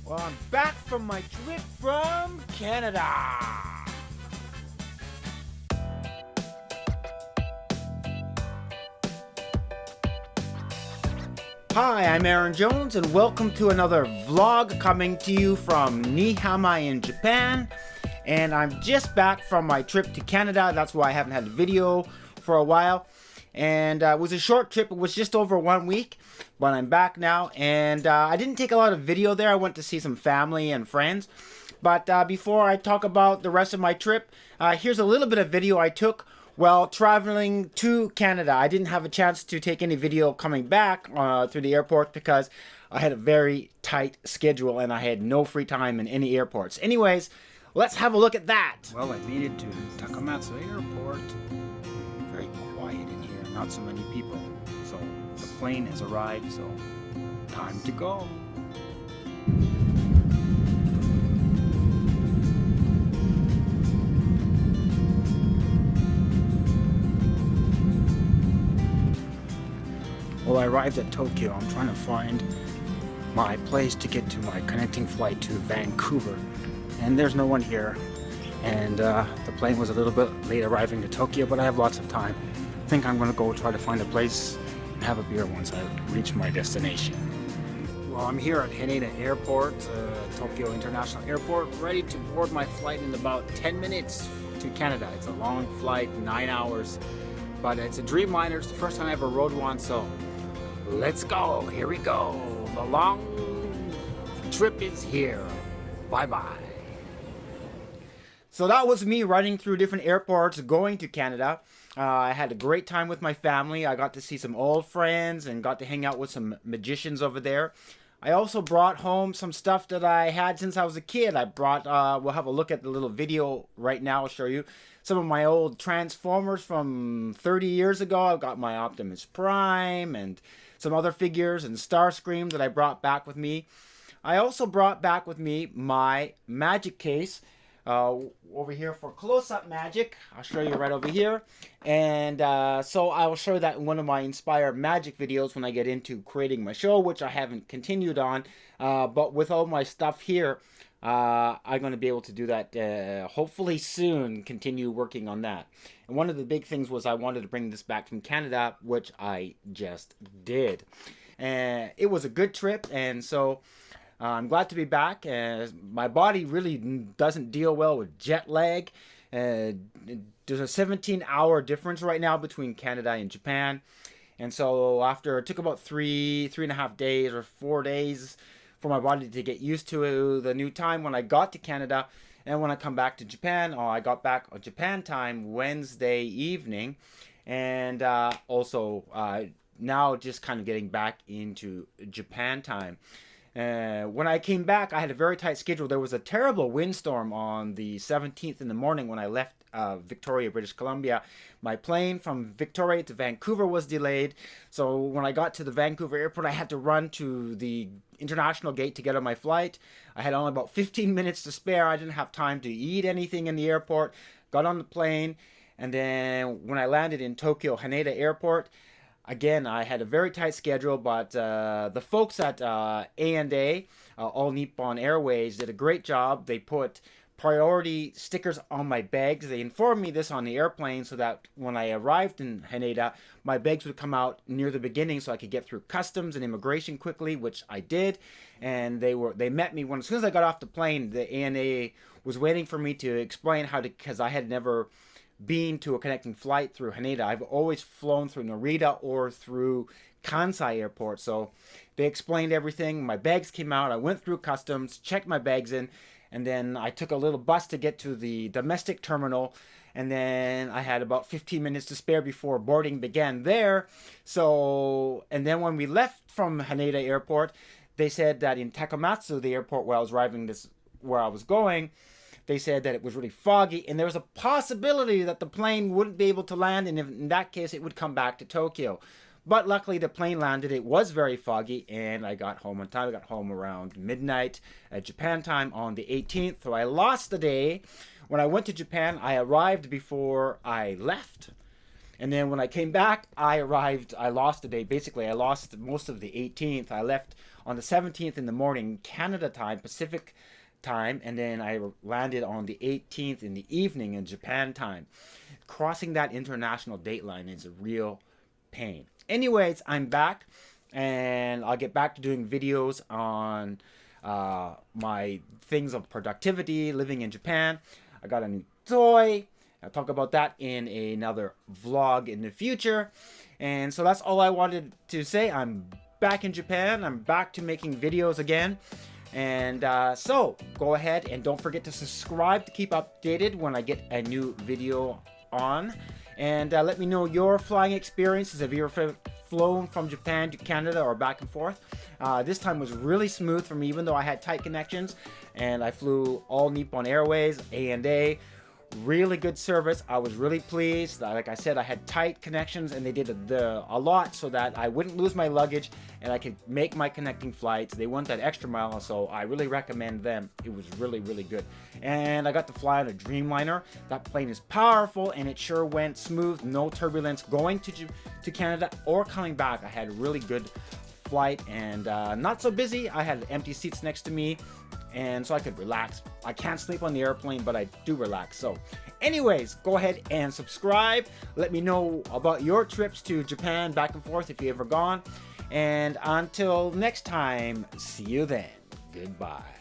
Well, I'm back from my trip from Canada. Hi, I'm Aaron Jones, and welcome to another vlog coming to you from Niihama in Japan. And I'm just back from my trip to Canada. That's why I haven't had a video for a while. And it was a short trip. It was just over 1 week, but I'm back now. And I didn't take a lot of video there. I went to see some family and friends. But before I talk about the rest of my trip, here's a little bit of video I took while traveling to Canada. I didn't have a chance to take any video coming back through the airport because I had a very tight schedule and I had no free time in any airports. Anyways, let's have a look at that. Well, I made it to Takamatsu Airport. Very quiet in here, not so many people. So the plane has arrived, so time to go. Well, I arrived at Tokyo. I'm trying to find my place to get to my connecting flight to Vancouver. And there's no one here. And the plane was a little bit late arriving to Tokyo, but I have lots of time. I think I'm going to go try to find a place and have a beer once I reach my destination. Well, I'm here at Haneda Airport, Tokyo International Airport, ready to board my flight in about 10 minutes to Canada. It's a long flight, 9 hours, but it's a Dreamliner. It's the first time I ever rode one, so let's go. Here we go. The long trip is here. Bye-bye. So that was me running through different airports going to Canada. I had a great time with my family. I got to see some old friends and got to hang out with some magicians over there. I also brought home some stuff that I had since I was a kid. I brought, we'll have a look at the little video right now. I'll show you some of my old Transformers from 30 years ago. I've got my Optimus Prime and some other figures and Starscream that I brought back with me. I also brought back with me my magic case over here for close-up magic. I'll show you right over here. And so I will show that in one of my Inspire Magic videos when I get into creating my show, which I haven't continued on. But with all my stuff here, I'm going to be able to do that hopefully soon, continue working on that. And one of the big things was I wanted to bring this back from Canada, which I just did. And it was a good trip, and so I'm glad to be back. My body really doesn't deal well with jet lag. There's a 17-hour difference right now between Canada and Japan. And so after it took about 3.5 days or 4 days for my body to get used to the new time when I got to Canada. And when I come back to Japan, I got back on Japan time Wednesday evening. And also now just kind of getting back into Japan time. When I came back, I had a very tight schedule. There was a terrible windstorm on the 17th in the morning when I left Victoria, British Columbia. My plane from Victoria to Vancouver was delayed. So when I got to the Vancouver airport, I had to run to the international gate to get on my flight. I had only about 15 minutes to spare. I didn't have time to eat anything in the airport. Got on the plane, and then when I landed in Tokyo Haneda Airport, again, I had a very tight schedule, but the folks at ANA, All Nippon Airways, did a great job. They put priority stickers on my bags. They informed me this on the airplane so that when I arrived in Haneda, my bags would come out near the beginning so I could get through customs and immigration quickly, which I did. And they met me as soon as I got off the plane. The ANA was waiting for me to explain how to, because I had never been to a connecting flight through Haneda. I've always flown through Narita or through Kansai Airport. So they explained everything. My bags came out. I went through customs, checked my bags in, and then I took a little bus to get to the domestic terminal. And then I had about 15 minutes to spare before boarding began there. So, and then when we left from Haneda Airport, they said that in Takamatsu, the airport where I was where I was going, they said that it was really foggy and there was a possibility that the plane wouldn't be able to land, and in that case it would come back to Tokyo. But luckily the plane landed. It was very foggy and I got home on time. I got home around midnight at Japan time on the 18th. So I lost the day. When I went to Japan, I arrived before I left. And then when I came back, I lost the day. Basically, I lost most of the 18th. I left on the 17th in the morning, Canada time, Pacific time, and then I landed on the 18th in the evening in Japan time. Crossing that international date line is a real pain. Anyways, I'm back, and I'll get back to doing videos on my things of productivity, living in Japan. I got a new toy. I'll talk about that in another vlog in the future. And so that's all I wanted to say. I'm back in Japan. I'm back to making videos again. And so go ahead and don't forget to subscribe to keep updated when I get a new video on. And let me know your flying experiences. Have you ever flown from Japan to Canada or back and forth? This time was really smooth for me, even though I had tight connections. And I flew all Nippon Airways, ANA. Really good service. I was really pleased. Like I said, I had tight connections, and they did a lot so that I wouldn't lose my luggage and I could make my connecting flights. They went that extra mile, so I really recommend them. It was really, really good. And I got to fly on a Dreamliner. That plane is powerful, and it sure went smooth. No turbulence going to Canada or coming back. I had a really good flight, and not so busy. I had empty seats next to me, and so I could relax. I can't sleep on the airplane, but I do relax. So anyways, go ahead and subscribe. Let me know about your trips to Japan back and forth if you've ever gone. And until next time, see you then. Goodbye.